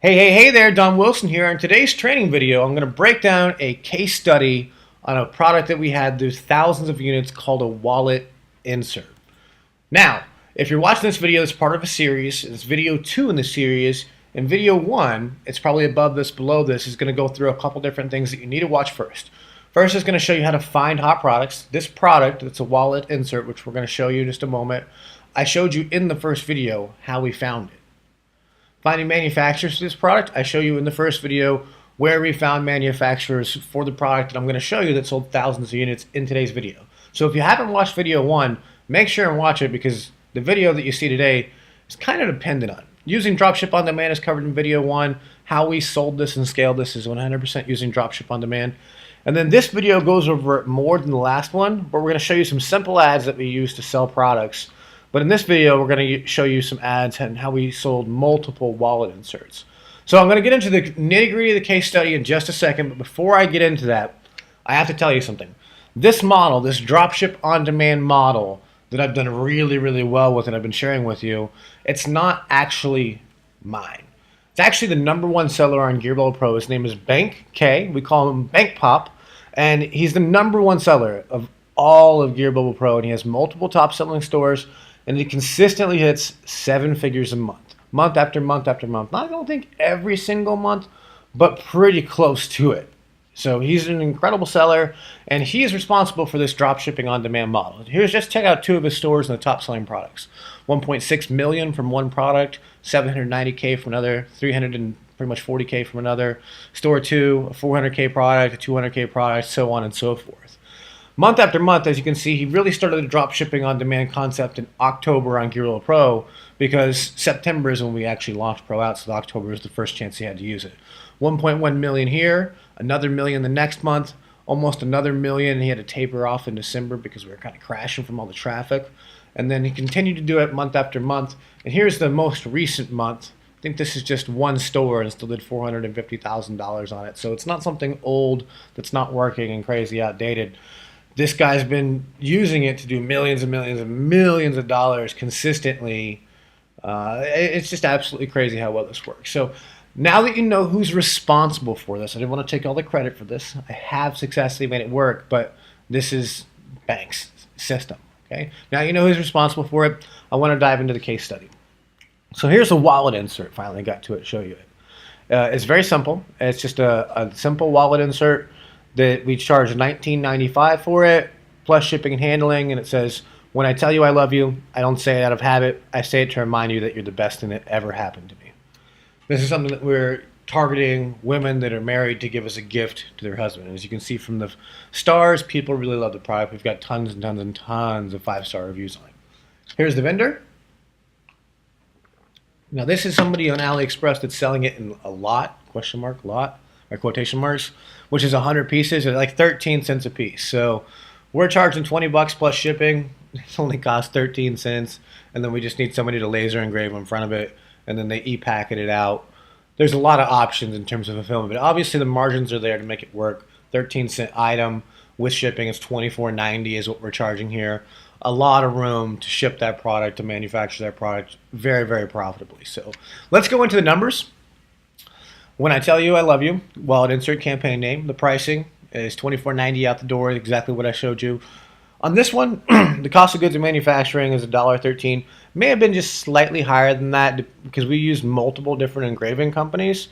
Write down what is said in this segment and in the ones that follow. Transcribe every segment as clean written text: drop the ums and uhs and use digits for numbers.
Hey there, Don Wilson here. In today's training video, I'm going to break down a case study on a product that we had. There's thousands of units called a wallet insert. Now, if you're watching this video, it's part of a series. It's video 2 in the series. In video 1, it's probably above this, below this, is going to go through a couple different things that you need to watch first. First, it's going to show you how to find hot products. This product, it's a wallet insert, which we're going to show you in just a moment. I showed you in the first video how we found it. Finding manufacturers for this product, I show you in the first video where we found manufacturers for the product that I'm going to show you that sold thousands of units in today's video. So if you haven't watched video 1, make sure and watch it because the video that you see today is kind of dependent on it. Using Dropship on Demand is covered in video 1. How we sold this and scaled this is 100% using Dropship on Demand. And then this video goes over it more than the last one, but we're going to show you some simple ads that we use to sell products. But in this video, we're going to show you some ads and how we sold multiple wallet inserts. So I'm going to get into the nitty-gritty of the case study in just a second, but before I get into that, I have to tell you something. This model, this Dropship on-demand model that I've done really well with and I've been sharing with you, it's not actually mine. It's actually the #1 seller on GearBubble Pro. His name is Bank K. We call him Bank Pop, and he's the #1 seller of all of GearBubble Pro, and he has multiple top-selling stores. And he consistently hits 7 figures a month, month after month after month. Not, I don't think every single month, but pretty close to it. So he's an incredible seller, and he is responsible for this drop shipping on demand model. Here's just check out 2 of his stores and the top selling products. 1.6 million from one product, 790K from another, 300 and pretty much 40K from another. Store 2, a 400K product, a 200K product, so on and so forth. Month after month, as you can see, he really started the drop shipping on demand concept in October on GearBubble Pro because September is when we actually launched Pro out, so October was the first chance he had to use it. 1.1 million here, another million the next month, almost another million. He had to taper off in December because we were kind of crashing from all the traffic. And then he continued to do it month after month. And here's the most recent month. I think this is just one store and still did $450,000 on it. So it's not something old that's not working and crazy outdated. This guy's been using it to do millions and millions and millions of dollars consistently. It's just absolutely crazy how well this works. So now that you know who's responsible for this, I didn't want to take all the credit for this. I have successfully made it work, but this is Bank's system. Okay. Now you know who's responsible for it. I want to dive into the case study. So here's a wallet insert. Finally got to it. Show you it. It's very simple. It's just a simple wallet insert that we charge $19.95 for it, plus shipping and handling, and it says, when I tell you I love you, I don't say it out of habit, I say it to remind you that you're the best thing that ever happened to me. This is something that we're targeting women that are married to give as a gift to their husband. As you can see from the stars, people really love the product. We've got tons and tons and tons of 5-star reviews on it. Here's the vendor. Now this is somebody on AliExpress that's selling it in a lot, question mark, lot, or quotation marks, which is 100 pieces at like 13 cents a piece. So we're charging 20 bucks plus shipping. It only costs 13 cents. And then we just need somebody to laser engrave in front of it. And then they e-packet it out. There's a lot of options in terms of fulfillment, but obviously the margins are there to make it work. 13-cent item with shipping is $24.90 is what we're charging here. A lot of room to ship that product, to manufacture that product very profitably. So let's go into the numbers. When I tell you I love you, wallet insert campaign name, the pricing is $24.90 out the door, exactly what I showed you. On this one, the cost of goods and manufacturing is $1.13. May have been just slightly higher than that because we used multiple different engraving companies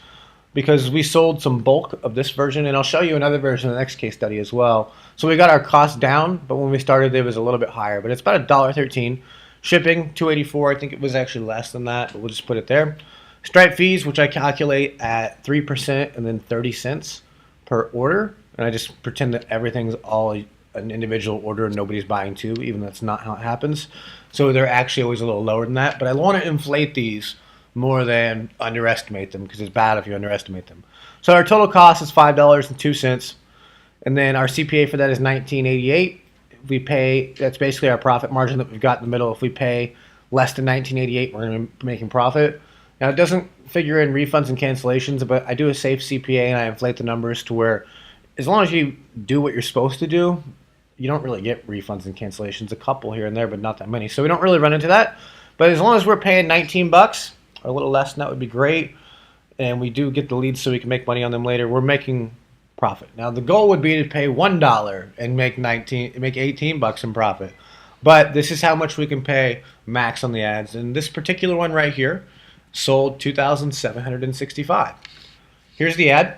because we sold some bulk of this version, and I'll show you another version in the next case study as well. So we got our cost down, but when we started it was a little bit higher, but it's about $1.13. Shipping, $2.84. I think it was actually less than that, but we'll just put it there. Stripe fees, which I calculate at 3% and then 30 cents per order. And I just pretend that everything's all an individual order and nobody's buying two, even though that's not how it happens. So they're actually always a little lower than that. But I want to inflate these more than underestimate them because it's bad if you underestimate them. So our total cost is $5.02. And then our CPA for that is $19.88. If we pay, that's basically our profit margin that we've got in the middle. If we pay less than $19.88, we're going to be making profit. Now, it doesn't figure in refunds and cancellations, but I do a safe CPA and I inflate the numbers to where as long as you do what you're supposed to do, you don't really get refunds and cancellations. A couple here and there, but not that many. So we don't really run into that. But as long as we're paying 19 bucks, or a little less than that would be great. and we do get the leads so we can make money on them later, we're making profit. Now the goal would be to pay $1 and make 18 bucks in profit. But this is how much we can pay max on the ads. And this particular one right here sold $2,765. Here's the ad.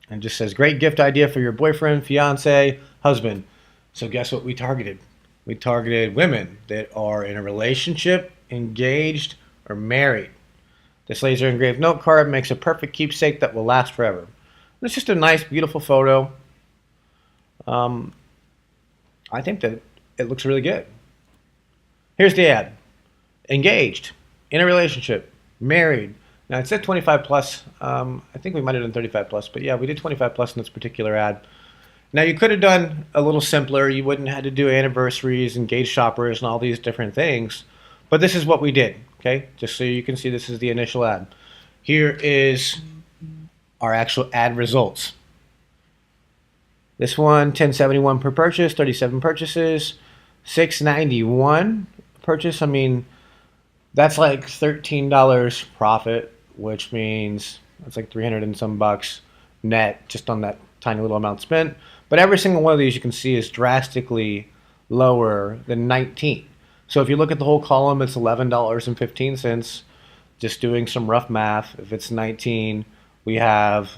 And it just says, great gift idea for your boyfriend, fiance, husband. So guess what we targeted? We targeted women that are in a relationship, engaged, or married. This laser engraved note card makes a perfect keepsake that will last forever. And it's just a nice, beautiful photo. I think that it looks really good. Here's the ad. Engaged, in a relationship, married. Now it said 25 plus. I think we might have done 35 plus, but yeah, we did 25 plus in this particular ad. Now you could have done a little simpler. You wouldn't have had to do anniversaries, engaged shoppers, and all these different things. But this is what we did, okay? Just so you can see, this is the initial ad. Here is our actual ad results. This one, 1071 per purchase, 37 purchases, 691 purchase. I mean, that's like $13 profit, which means that's like 300 and some bucks net just on that tiny little amount spent. But every single one of these you can see is drastically lower than 19. So if you look at the whole column, it's $11.15. Just doing some rough math, if it's 19, we have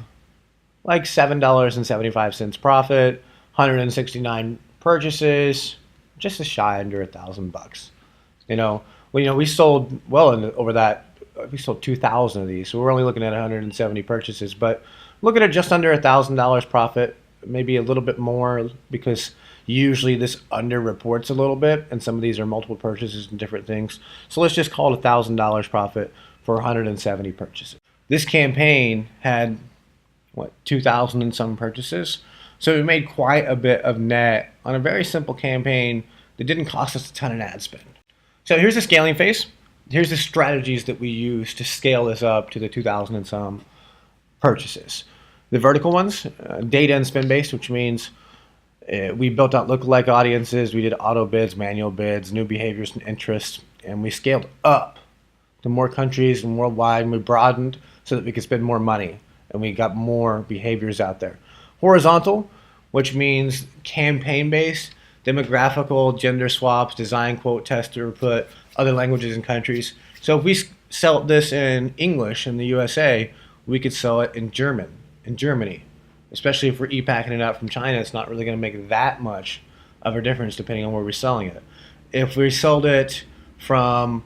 like $7.75 profit, 169 purchases, just a shy under $1,000. We sold over that. We sold 2,000 of these, so we're only looking at 170 purchases. But looking at just under $1,000 profit, maybe a little bit more, because usually this underreports a little bit, and some of these are multiple purchases and different things. So let's just call it $1,000 profit for 170 purchases. This campaign had 2,000 and some purchases. So we made quite a bit of net on a very simple campaign that didn't cost us a ton of ad spend. So here's the scaling phase. Here's the strategies that we use to scale this up to the 2,000 and some purchases. The vertical ones, data and spend based, which means we built out lookalike audiences. We did auto bids, manual bids, new behaviors and interests, and we scaled up to more countries and worldwide, and we broadened so that we could spend more money. And we got more behaviors out there. Horizontal, which means campaign-based, demographical, gender swaps, design, quote, test, or put, other languages and countries. So if we sell this in English in the USA, we could sell it in Germany. Especially if we're e-packing it out from China, it's not really going to make that much of a difference depending on where we're selling it. If we sold it from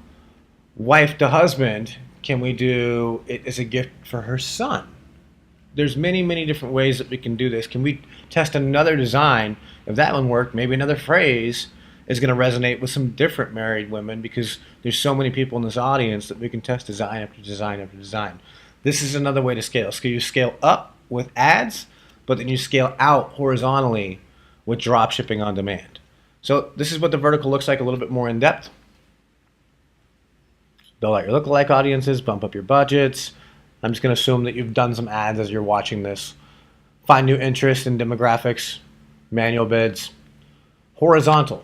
wife to husband, can we do it as a gift for her son? There's many, many different ways that we can do this. Can we test another design? If that one worked, maybe another phrase is going to resonate with some different married women, because there's so many people in this audience that we can test design after design after design. This is another way to scale. So you scale up with ads, but then you scale out horizontally with drop shipping on demand. So this is what the vertical looks like a little bit more in depth. Build out your lookalike audiences, bump up your budgets. I'm just going to assume that you've done some ads as you're watching this. Find new interests and demographics, manual bids. Horizontal.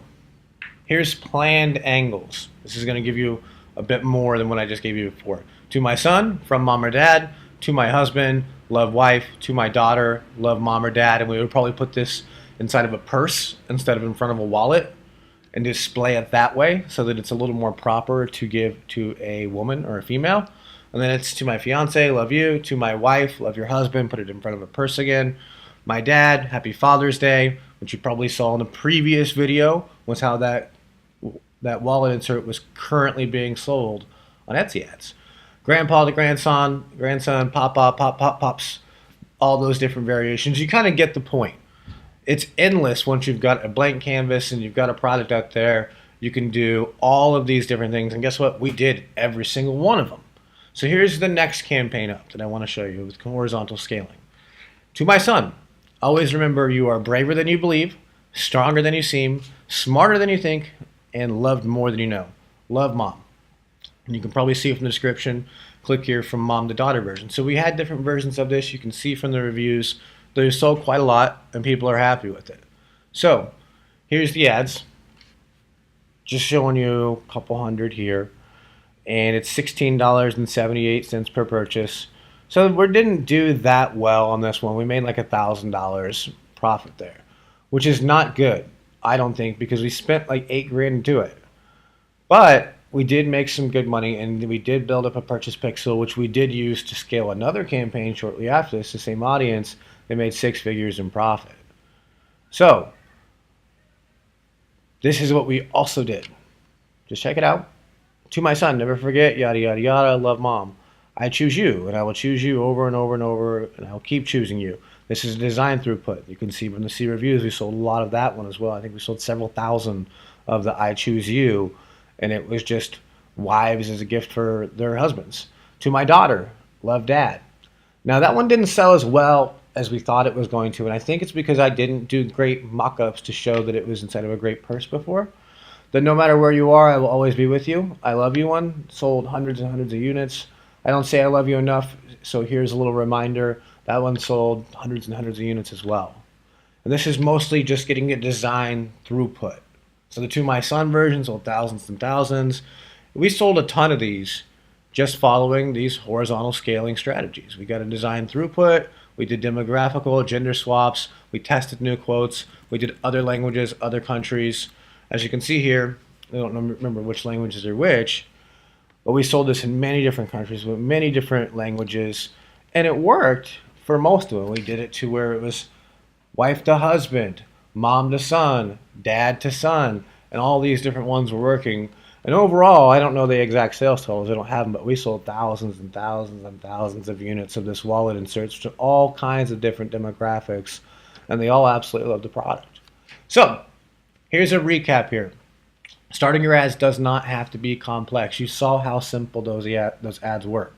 Here's planned angles. This is going to give you a bit more than what I just gave you before. To my son, from mom or dad. To my husband, love wife. To my daughter, love mom or dad. And we would probably put this inside of a purse instead of in front of a wallet and display it that way so that it's a little more proper to give to a woman or a female. And then it's to my fiance, love you. To my wife, love your husband, put it in front of a purse again. My dad, happy Father's Day, which you probably saw in the previous video, was how that wallet insert was currently being sold on Etsy ads. Grandpa to grandson, pops, all those different variations. You kind of get the point. It's endless once you've got a blank canvas and you've got a product out there. You can do all of these different things. And guess what? We did every single one of them. So here's the next campaign up that I want to show you with horizontal scaling. To my son, always remember you are braver than you believe, stronger than you seem, smarter than you think, and loved more than you know. Love, Mom. And you can probably see from the description, click here from mom to daughter version. So we had different versions of this. You can see from the reviews, they sold quite a lot and people are happy with it. So here's the ads. Just showing you a couple hundred here. and it's $16.78 per purchase. So we didn't do that well on this one. We made like $1,000 profit there, which is not good, I don't think, because we spent like $8 grand to do it. But we did make some good money, and we did build up a purchase pixel, which we did use to scale another campaign shortly after this, the same audience. They made 6 figures in profit. So this is what we also did. Just check it out. To my son, never forget, yada, yada, yada, love mom. I choose you, and I will choose you over and over and over, and I will keep choosing you. This is design throughput. You can see from the C reviews, we sold a lot of that one as well. I think we sold several thousand of the I choose you, and it was just wives as a gift for their husbands. To my daughter, love dad. Now that one didn't sell as well as we thought it was going to, and I think it's because I didn't do great mock-ups to show that it was inside of a great purse before. That no matter where you are, I will always be with you. I love you one. Sold hundreds and hundreds of units. I don't say I love you enough, so here's a little reminder. That one sold hundreds and hundreds of units as well. And this is mostly just getting a design throughput. So the To My Son version sold thousands and thousands. We sold a ton of these just following these horizontal scaling strategies. We got a design throughput. We did demographical, gender swaps. We tested new quotes. We did other languages, other countries. As you can see here, I don't remember which languages are which, but we sold this in many different countries with many different languages, and it worked for most of them. We did it to where it was wife to husband, mom to son, dad to son, and all these different ones were working. And overall, I don't know the exact sales totals, I don't have them, but we sold thousands and thousands and thousands of units of this wallet inserts to all kinds of different demographics, and they all absolutely love the product. So here's a recap here. Starting your ads does not have to be complex. You saw how simple those ads were.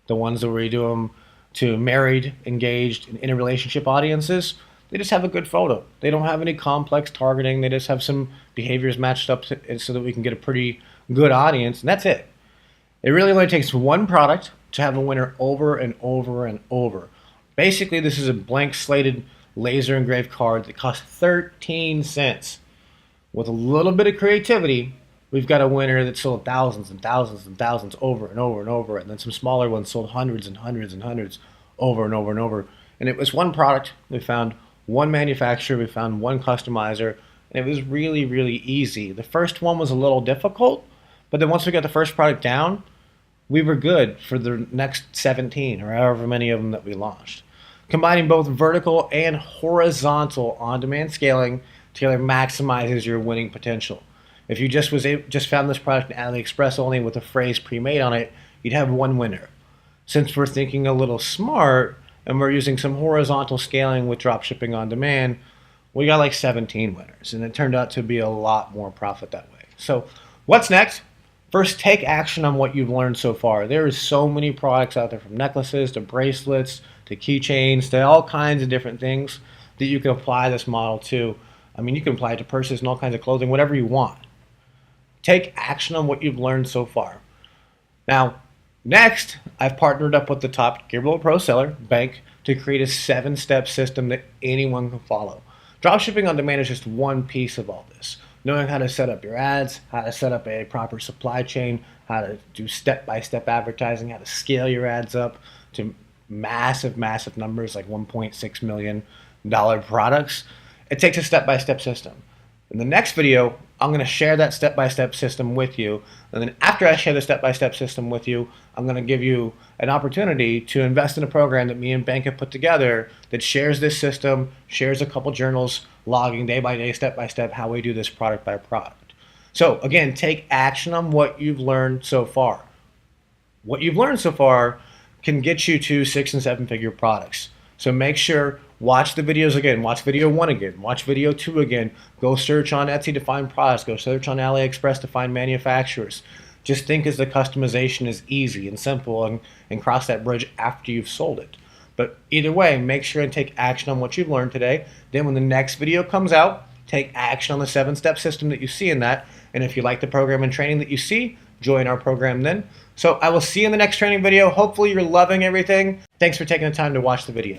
The ones that we do them to married, engaged, and interrelationship audiences, they just have a good photo. They don't have any complex targeting. They just have some behaviors matched up so that we can get a pretty good audience, and that's it. It really only takes one product to have a winner over and over and over. Basically, this is a blank slated laser engraved card that costs 13 cents. With a little bit of creativity, we've got a winner that sold thousands and thousands and thousands over and over and over, and then some smaller ones sold hundreds and hundreds and hundreds over and over and over. And it was one product. We found one manufacturer, we found one customizer, and it was really, really easy. The first one was a little difficult, but then once we got the first product down, we were good for the next 17 or however many of them that we launched. Combining both vertical and horizontal on-demand scaling together maximizes your winning potential. If you just found this product in AliExpress only with a phrase pre-made on it, you'd have one winner. Since we're thinking a little smart and we're using some horizontal scaling with dropshipping on demand, we got like 17 winners, and it turned out to be a lot more profit that way. So what's next? First, take action on what you've learned so far. There is so many products out there, from necklaces to bracelets to keychains to all kinds of different things that you can apply this model to. I mean, you can apply it to purses and all kinds of clothing, whatever you want. Take action on what you've learned so far. Now, next, I've partnered up with the top GearBubble Pro seller, Bank, to create a 7-step system that anyone can follow. Dropshipping on demand is just one piece of all this. Knowing how to set up your ads, how to set up a proper supply chain, how to do step-by-step advertising, how to scale your ads up to massive, massive numbers like $1.6 million products. It takes a step-by-step system. In the next video, I'm going to share that step-by-step system with you. And then after I share the step-by-step system with you, I'm going to give you an opportunity to invest in a program that me and Bank have put together that shares this system, shares a couple journals, logging day by day, step by step, how we do this product by product. So again, take action on what you've learned so far. What you've learned so far can get you to 6- and 7-figure products. So make sure, watch the videos again, watch video 1 again, watch video 2 again, go search on Etsy to find products, go search on AliExpress to find manufacturers. Just think as the customization is easy and simple, and cross that bridge after you've sold it. But either way, make sure and take action on what you've learned today. Then when the next video comes out, take action on the 7-step system that you see in that. And if you like the program and training that you see, join our program then. So I will see you in the next training video. Hopefully you're loving everything. Thanks for taking the time to watch the video.